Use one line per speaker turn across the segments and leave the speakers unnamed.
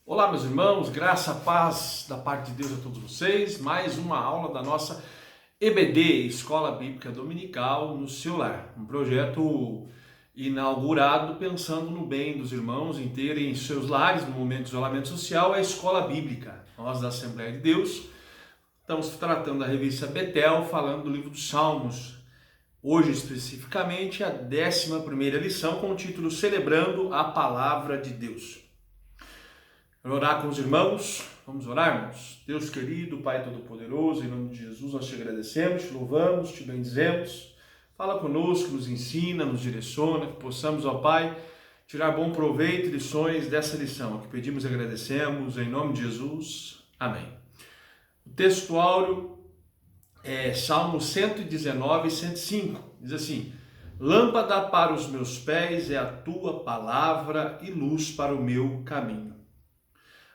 Olá, meus irmãos, graça, paz da parte de Deus a todos vocês. Mais uma aula da nossa EBD, Escola Bíblica Dominical no seu lar. Um projeto inaugurado pensando no bem dos irmãos em terem seus lares no momento de isolamento social, a Escola Bíblica. Nós da Assembleia de Deus estamos tratando da revista Betel, falando do livro dos Salmos. Hoje, especificamente, a 11ª lição com o título Celebrando a Palavra de Deus. Vamos orar com os irmãos? Vamos orar, irmãos? Deus querido, Pai Todo-Poderoso, em nome de Jesus nós te agradecemos, te louvamos, te bendizemos. Fala conosco, nos ensina, nos direciona, que possamos, ó Pai, tirar bom proveito e lições dessa lição. Que pedimos e agradecemos, em nome de Jesus. Amém. O texto áureo é Salmo 119, 105. Diz assim: Lâmpada para os meus pés é a tua palavra e luz para o meu caminho.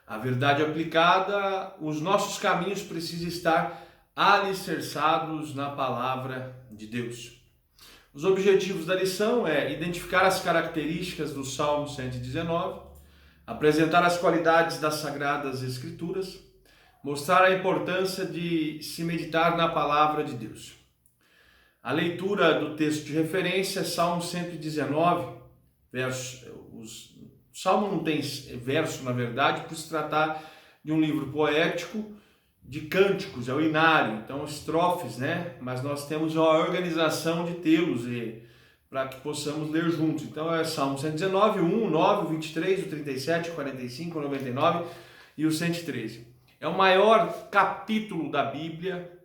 A verdade aplicada, os nossos caminhos precisam estar alicerçados na palavra de Deus. Os objetivos da lição é identificar as características do Salmo 119, apresentar as qualidades das Sagradas Escrituras, mostrar a importância de se meditar na palavra de Deus. A leitura do texto de referência é Salmo 119, o Salmo não tem verso, na verdade, por se tratar de um livro poético de cânticos, é o inário, então estrofes, né? Mas nós temos uma organização de tê-los para que possamos ler juntos. Então é Salmo 119, 1, o 9, o 23, o 37, o 45, o 99 e o 113. É o maior capítulo da Bíblia,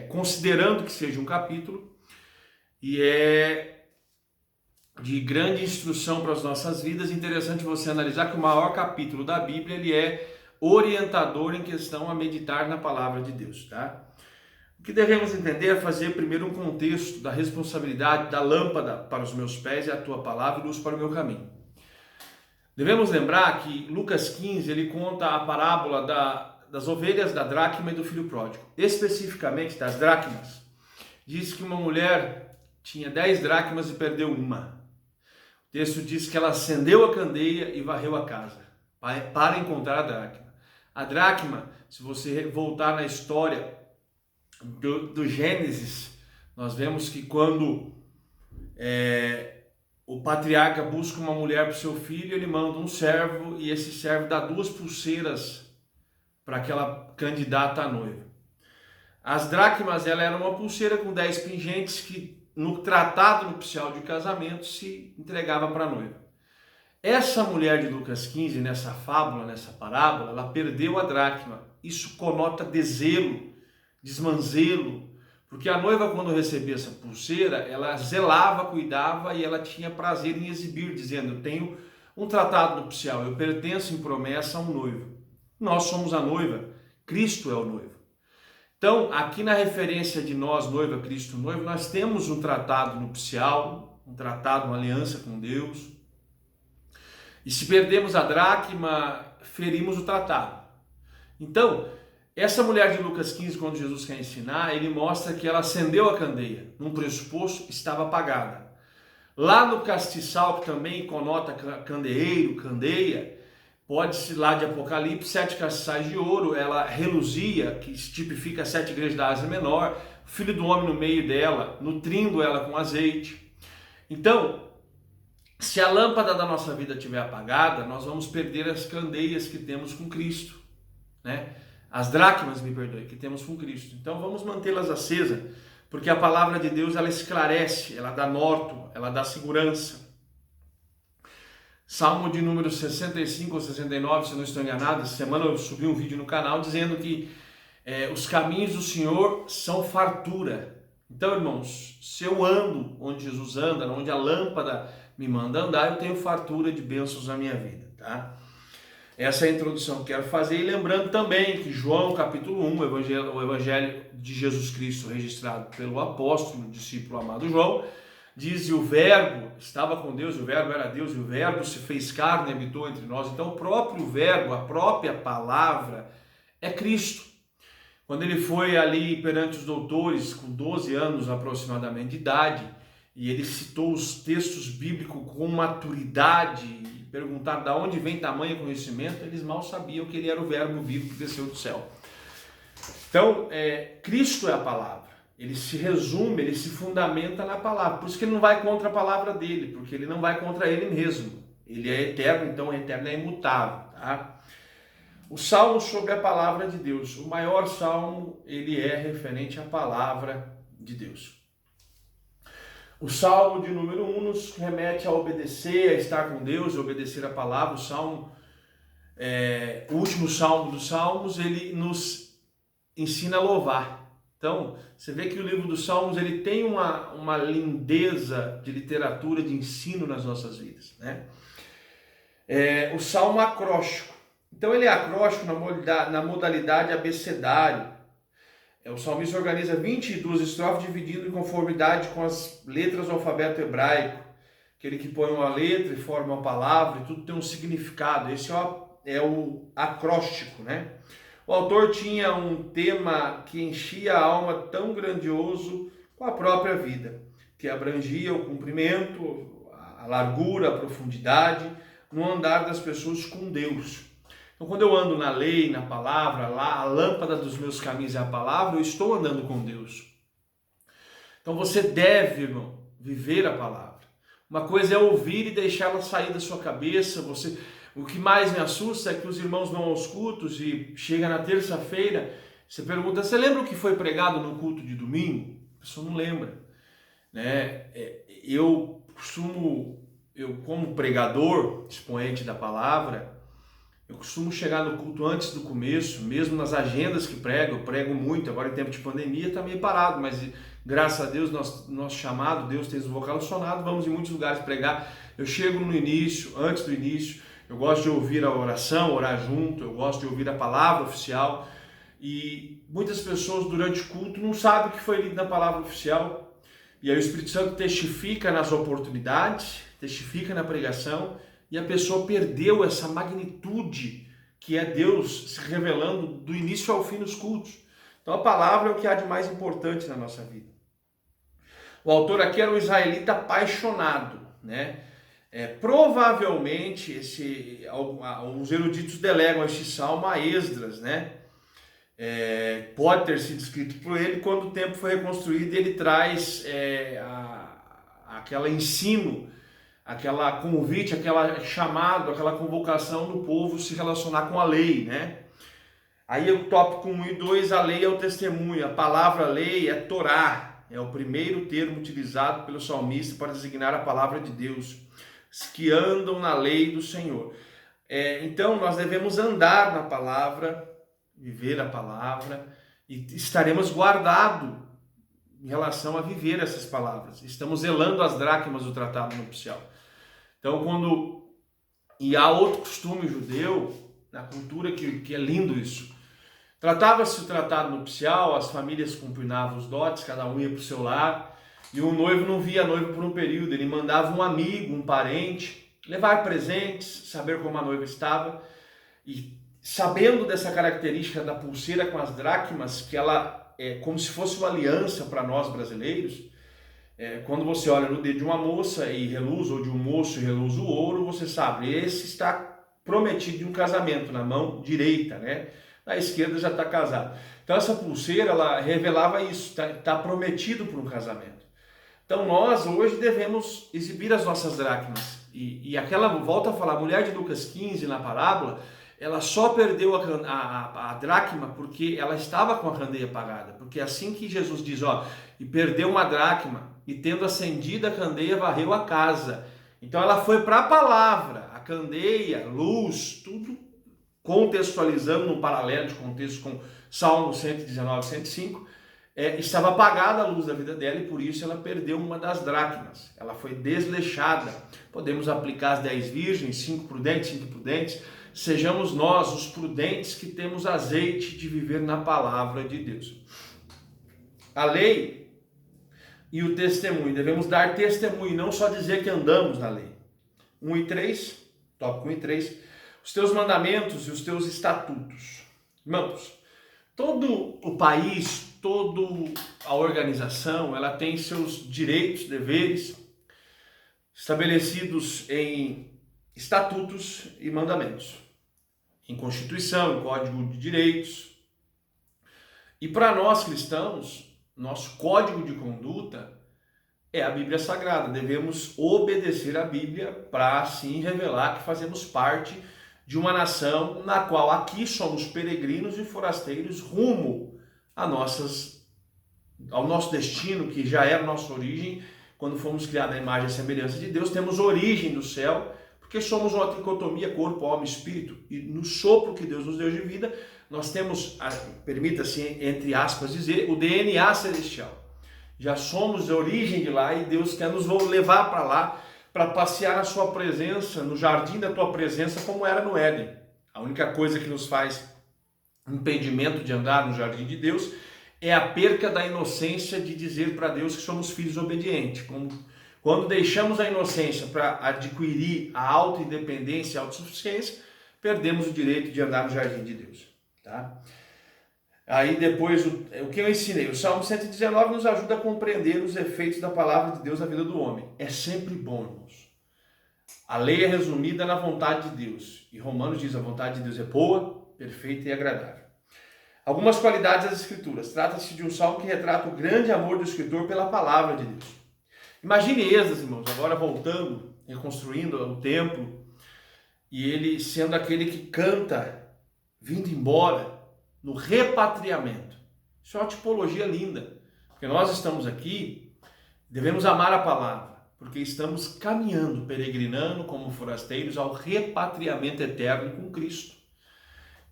considerando que seja um capítulo, e é de grande instrução para as nossas vidas. Interessante você analisar que o maior capítulo da Bíblia ele é orientador em questão a meditar na palavra de Deus, tá? O que devemos entender é fazer primeiro um contexto da responsabilidade da lâmpada para os meus pés e a tua palavra e luz para o meu caminho. Devemos lembrar que Lucas 15 ele conta a parábola das ovelhas, da dracma e do filho pródigo. Especificamente das dracmas, diz que uma mulher tinha 10 dracmas e perdeu uma. O texto diz que ela acendeu a candeia e varreu a casa para encontrar a dracma. A dracma, se você voltar na história do Gênesis, nós vemos que quando o patriarca busca uma mulher para o seu filho, ele manda um servo e esse servo dá 2 pulseiras para aquela candidata à noiva. As dracmas, ela era uma pulseira com 10 pingentes que no tratado nupcial de casamento se entregava para a noiva. Essa mulher de Lucas 15, nessa fábula, nessa parábola, ela perdeu a dracma. Isso conota deselo, desmanzelo, porque a noiva, quando recebia essa pulseira, ela zelava, cuidava e ela tinha prazer em exibir, dizendo: eu tenho um tratado nupcial, eu pertenço em promessa a um noivo. Nós somos a noiva, Cristo é o noivo. Então, aqui na referência de nós, noiva, Cristo, noivo, nós temos um tratado nupcial, um tratado, uma aliança com Deus. E se perdemos a dracma, ferimos o tratado. Então, essa mulher de Lucas 15, quando Jesus quer ensinar, ele mostra que ela acendeu a candeia. Num pressuposto, estava apagada. Lá no castiçal, que também conota candeeiro, candeia, pode-se lá de Apocalipse, 7 castiçais de ouro, ela reluzia, que tipifica as 7 igrejas da Ásia Menor, o Filho do Homem no meio dela, nutrindo ela com azeite. Então, se a lâmpada da nossa vida estiver apagada, nós vamos perder as candeias que temos com Cristo, né? As dracmas, me perdoe, que temos com Cristo. Então vamos mantê-las acesas, porque a palavra de Deus ela esclarece, ela dá norte, ela dá segurança. Salmo de número 65 ou 69, se não estou enganado, essa semana eu subi um vídeo no canal dizendo que os caminhos do Senhor são fartura. Então, irmãos, se eu ando onde Jesus anda, onde a lâmpada me manda andar, eu tenho fartura de bênçãos na minha vida, tá? Essa é a introdução que quero fazer, e lembrando também que João capítulo 1, o Evangelho de Jesus Cristo registrado pelo apóstolo, discípulo amado João, diz: e o verbo estava com Deus, o verbo era Deus, e o verbo se fez carne e habitou entre nós. Então o próprio verbo, a própria palavra é Cristo. Quando ele foi ali perante os doutores, com 12 anos aproximadamente de idade, e ele citou os textos bíblicos com maturidade, perguntaram de onde vem tamanho conhecimento, eles mal sabiam que ele era o verbo vivo que desceu do céu. Então, Cristo é a palavra. Ele se resume, ele se fundamenta na palavra. Por isso que ele não vai contra a palavra dele, porque ele não vai contra ele mesmo. Ele é eterno, então eterno é imutável. Tá? O salmo sobre a palavra de Deus. O maior salmo, ele é referente à palavra de Deus. O salmo de número 1 nos remete a obedecer, a estar com Deus, a obedecer a palavra. O salmo, o último salmo dos salmos, ele nos ensina a louvar. Então, você vê que o livro dos Salmos ele tem uma lindeza de literatura, de ensino nas nossas vidas. Né? O salmo acróstico. Então, ele é acróstico na modalidade abecedário. O salmista organiza 22 estrofes dividindo em conformidade com as letras do alfabeto hebraico. Aquele que põe uma letra e forma uma palavra, e tudo tem um significado. Esse é o acróstico, né? O autor tinha um tema que enchia a alma tão grandioso com a própria vida, que abrangia o comprimento, a largura, a profundidade, no andar das pessoas com Deus. Então, quando eu ando na lei, na palavra, lá a lâmpada dos meus caminhos é a palavra, eu estou andando com Deus. Então, você deve, irmão, viver a palavra. Uma coisa é ouvir e deixá-la sair da sua cabeça. O que mais me assusta é que os irmãos vão aos cultos e chega na terça-feira, você pergunta, você lembra o que foi pregado no culto de domingo? A pessoa não lembra. Né? Eu como pregador, expoente da palavra, eu costumo chegar no culto antes do começo, mesmo nas agendas que prego, eu prego muito, agora em tempo de pandemia está meio parado, mas graças a Deus, nosso chamado, Deus tem nos vocacionado, vamos em muitos lugares pregar. Eu chego no início, antes do início, eu gosto de ouvir a oração, orar junto, eu gosto de ouvir a palavra oficial, e muitas pessoas durante o culto não sabem o que foi lido na palavra oficial, e aí o Espírito Santo testifica nas oportunidades, testifica na pregação, e a pessoa perdeu essa magnitude que é Deus se revelando do início ao fim dos cultos. Então a palavra é o que há de mais importante na nossa vida. O autor aqui era um israelita apaixonado, né? Provavelmente os eruditos delegam este salmo a Esdras, né? Pode ter sido escrito por ele quando o templo foi reconstruído, ele traz aquele ensino, aquela convite, aquela chamado, aquela convocação do povo se relacionar com a lei, né? Aí o tópico 1 e 2, a lei é o testemunho, a palavra lei é Torá, é o primeiro termo utilizado pelo salmista para designar a palavra de Deus, que andam na lei do Senhor. Então nós devemos andar na palavra, viver a palavra, e estaremos guardados em relação a viver essas palavras. Estamos zelando as dracmas do tratado nupcial. Então, e há outro costume judeu, na cultura, que é lindo isso. Tratava-se o tratado nupcial, as famílias combinavam os dotes, cada um ia para o seu lar, e o noivo não via a noiva por um período, ele mandava um amigo, um parente, levar presentes, saber como a noiva estava, e sabendo dessa característica da pulseira com as dracmas, que ela é como se fosse uma aliança para nós brasileiros, quando você olha no dedo de uma moça e reluz, ou de um moço e reluz o ouro, você sabe, esse está prometido de um casamento na mão direita, né? Na esquerda já está casado. Então essa pulseira, ela revelava isso, está prometido por um casamento. Então nós hoje devemos exibir as nossas dracmas. E aquela, volta a falar, a mulher de Lucas 15 na parábola, ela só perdeu a dracma porque ela estava com a candeia apagada. Porque assim que Jesus diz, e perdeu uma dracma, e tendo acendido a candeia, varreu a casa. Então ela foi para a palavra, a candeia, luz, tudo contextualizando num paralelo de contexto com Salmo 119, 105, estava apagada a luz da vida dela e por isso ela perdeu uma das dracmas. Ela foi desleixada. Podemos aplicar as 10 virgens, 5 prudentes, 5 imprudentes. Sejamos nós os prudentes que temos azeite de viver na palavra de Deus. A lei e o testemunho. Devemos dar testemunho, não só dizer que andamos na lei. 1 e 3, tópico 1 e 3. Os teus mandamentos e os teus estatutos. Irmãos, todo o país, toda a organização, ela tem seus direitos, deveres, estabelecidos em estatutos e mandamentos, em Constituição, em Código de Direitos. E para nós cristãos, nosso código de conduta é a Bíblia Sagrada. Devemos obedecer à Bíblia para assim revelar que fazemos parte de uma nação na qual aqui somos peregrinos e forasteiros rumo ao nosso destino, que já é a nossa origem. Quando fomos criados à imagem e semelhança de Deus, temos origem do céu, porque somos uma dicotomia corpo, alma e espírito, e no sopro que Deus nos deu de vida, nós temos, permita-se, entre aspas dizer, o DNA celestial. Já somos de origem de lá e Deus quer nos levar para lá, para passear na sua presença, no jardim da tua presença, como era no Éden. A única coisa que nos faz impedimento de andar no jardim de Deus é a perca da inocência de dizer para Deus que somos filhos obedientes. Quando deixamos a inocência para adquirir a autoindependência e a autossuficiência, perdemos o direito de andar no jardim de Deus. Tá? Aí depois, o que eu ensinei? O Salmo 119 nos ajuda a compreender os efeitos da palavra de Deus na vida do homem. É sempre bom, irmãos. A lei é resumida na vontade de Deus. E Romanos diz, a vontade de Deus é boa, perfeita e agradável. Algumas qualidades das Escrituras. Trata-se de um salmo que retrata o grande amor do escritor pela palavra de Deus. Imagine Esdras, irmãos, agora voltando, reconstruindo o templo, e ele sendo aquele que canta, vindo embora, no repatriamento. Isso é uma tipologia linda, porque nós estamos aqui, devemos amar a palavra, porque estamos caminhando, peregrinando como forasteiros ao repatriamento eterno com Cristo.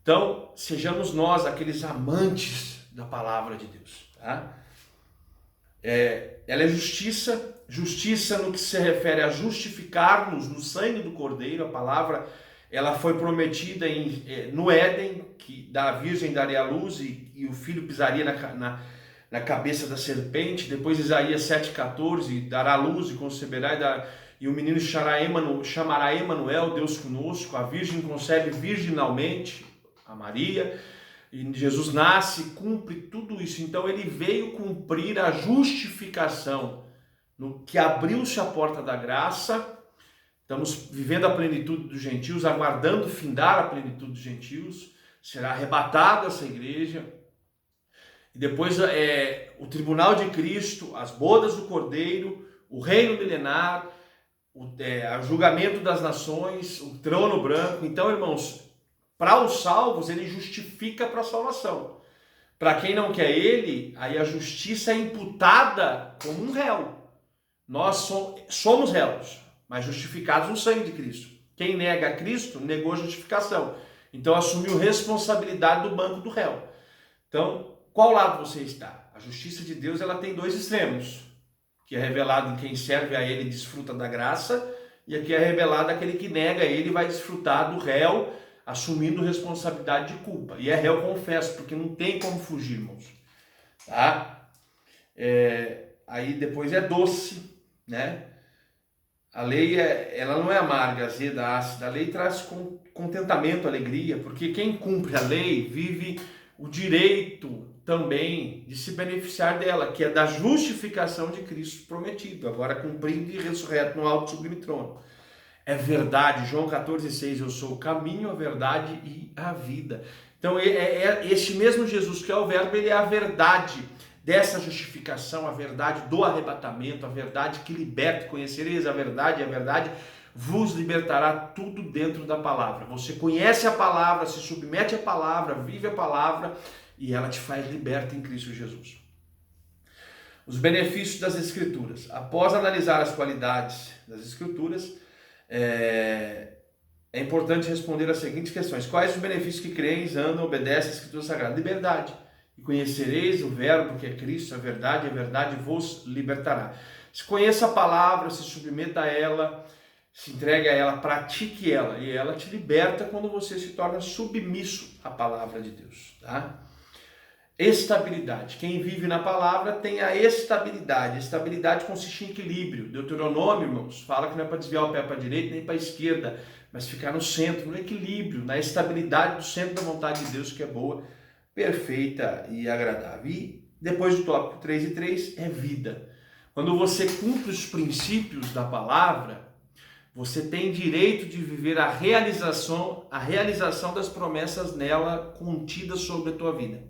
Então, sejamos nós aqueles amantes da palavra de Deus. Tá? Ela é justiça no que se refere a justificar-nos no sangue do Cordeiro. A palavra ela foi prometida no Éden, que da virgem daria a luz e o filho pisaria na cabeça da serpente. Depois Isaías 7,14, dará luz e conceberá, e o menino chamará Emanuel, Deus conosco. A virgem concebe virginalmente, a Maria, e Jesus nasce, cumpre tudo isso. Então ele veio cumprir a justificação, no que abriu-se a porta da graça. Estamos vivendo a plenitude dos gentios, aguardando findar a plenitude dos gentios. Será arrebatada essa igreja. E depois o tribunal de Cristo, as bodas do Cordeiro, o reino milenar, o julgamento das nações, o trono branco. Então, irmãos, para os salvos, ele justifica para a salvação. Para quem não quer ele, aí a justiça é imputada como um réu. Nós somos réus, mas justificados no sangue de Cristo. Quem nega a Cristo, negou a justificação. Então assumiu responsabilidade do banco do réu. Então, qual lado você está? A justiça de Deus ela tem dois extremos, que é revelado em quem serve a ele e desfruta da graça, e aqui é revelado aquele que nega ele e vai desfrutar do réu, assumindo responsabilidade de culpa. E é réu, confesso, porque não tem como fugir, irmãos. Tá? Aí depois é doce, né? A lei ela não é amarga, azeda, ácida. A lei traz contentamento, alegria, porque quem cumpre a lei vive o direito também de se beneficiar dela, que é da justificação de Cristo prometido, agora cumprido e ressurreto no alto sublime trono. É verdade, João 14,6, eu sou o caminho, a verdade e a vida. Então este mesmo Jesus que é o verbo, ele é a verdade dessa justificação, a verdade do arrebatamento, a verdade que liberta. Conhecereis a verdade, e a verdade vos libertará, tudo dentro da palavra. Você conhece a palavra, se submete à palavra, vive a palavra e ela te faz liberta em Cristo Jesus. Os benefícios das Escrituras. Após analisar as qualidades das Escrituras, é importante responder as seguintes questões. Quais os benefícios que creem, andam, obedecem à Escritura Sagrada? Liberdade. E conhecereis o verbo que é Cristo, a verdade vos libertará. Se conheça a palavra, se submeta a ela, se entregue a ela, pratique ela, e ela te liberta quando você se torna submisso à palavra de Deus. Tá? Estabilidade. Quem vive na palavra tem a estabilidade. Estabilidade consiste em equilíbrio. Deuteronômio, irmãos, fala que não é para desviar o pé para a direita nem para a esquerda, mas ficar no centro, no equilíbrio, na estabilidade do centro da vontade de Deus, que é boa, perfeita e agradável. E depois do tópico 3 e 3 é vida. Quando você cumpre os princípios da palavra, Você tem direito de viver a realização das promessas nela contidas sobre a tua vida.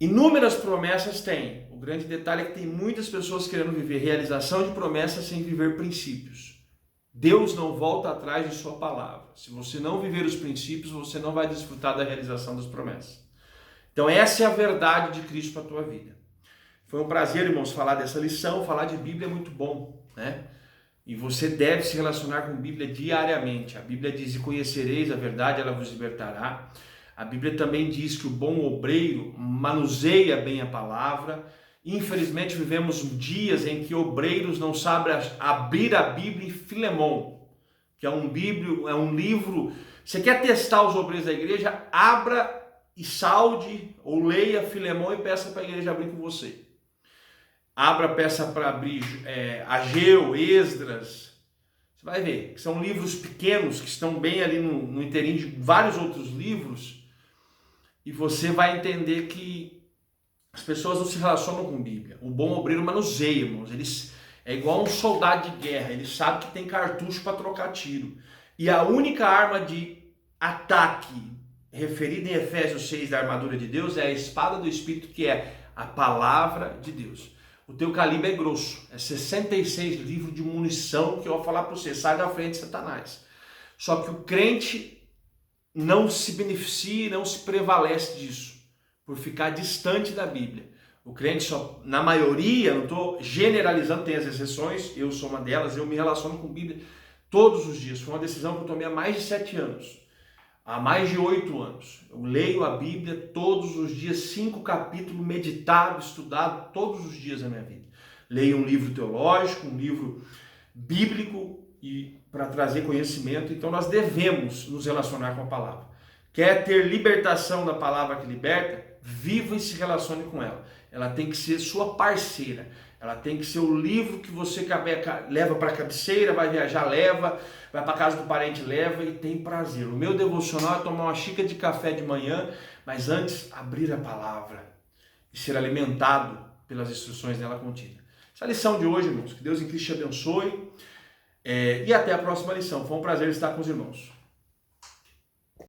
Inúmeras promessas tem. O grande detalhe é que tem muitas pessoas querendo viver realização de promessas sem viver princípios. Deus não volta atrás de sua palavra. Se você não viver os princípios, você não vai desfrutar da realização das promessas. Então essa é a verdade de Cristo para a tua vida. Foi um prazer, irmãos, falar dessa lição. Falar de Bíblia é muito bom, né? E você deve se relacionar com a Bíblia diariamente. A Bíblia diz: e conhecereis a verdade, ela vos libertará. A Bíblia também diz que o bom obreiro manuseia bem a palavra. Infelizmente vivemos dias em que obreiros não sabem abrir a Bíblia em Filemon, que é um livro. Você quer testar os obreiros da igreja? Abra e salde ou leia Filemon e peça para a igreja abrir com você. Abra, peça para abrir Ageu, Esdras. Você vai ver que são livros pequenos que estão bem ali no inteirinho de vários outros livros, e você vai entender que as pessoas não se relacionam com Bíblia. O bom obreiro manuseia, irmãos. É igual um soldado de guerra, ele sabe que tem cartucho para trocar tiro. E a única arma de ataque referida em Efésios 6 da armadura de Deus é a espada do Espírito, que é a palavra de Deus. O teu calibre é grosso, é 66 livros de munição que eu vou falar para você: sai da frente, Satanás. Só que o crente não se beneficia, não se prevalece disso, por ficar distante da Bíblia. O crente só, na maioria, não estou generalizando, tem as exceções, eu sou uma delas, eu me relaciono com a Bíblia todos os dias. Foi uma decisão que eu tomei há mais de 7 anos. Há mais de 8 anos, eu leio a Bíblia todos os dias, 5 capítulos, meditado, estudado todos os dias da minha vida. Leio um livro teológico, um livro bíblico, e para trazer conhecimento. Então nós devemos nos relacionar com a palavra. Quer ter libertação da palavra que liberta? Viva e se relacione com ela. Ela tem que ser sua parceira. Ela tem que ser o livro que você leva para a cabeceira, vai viajar, leva, vai para casa do parente, leva e tem prazer. O meu devocional é tomar uma xícara de café de manhã, mas antes abrir a palavra e ser alimentado pelas instruções dela contida. Essa lição de hoje, irmãos, que Deus em Cristo te abençoe, e até a próxima lição. Foi um prazer estar com os irmãos.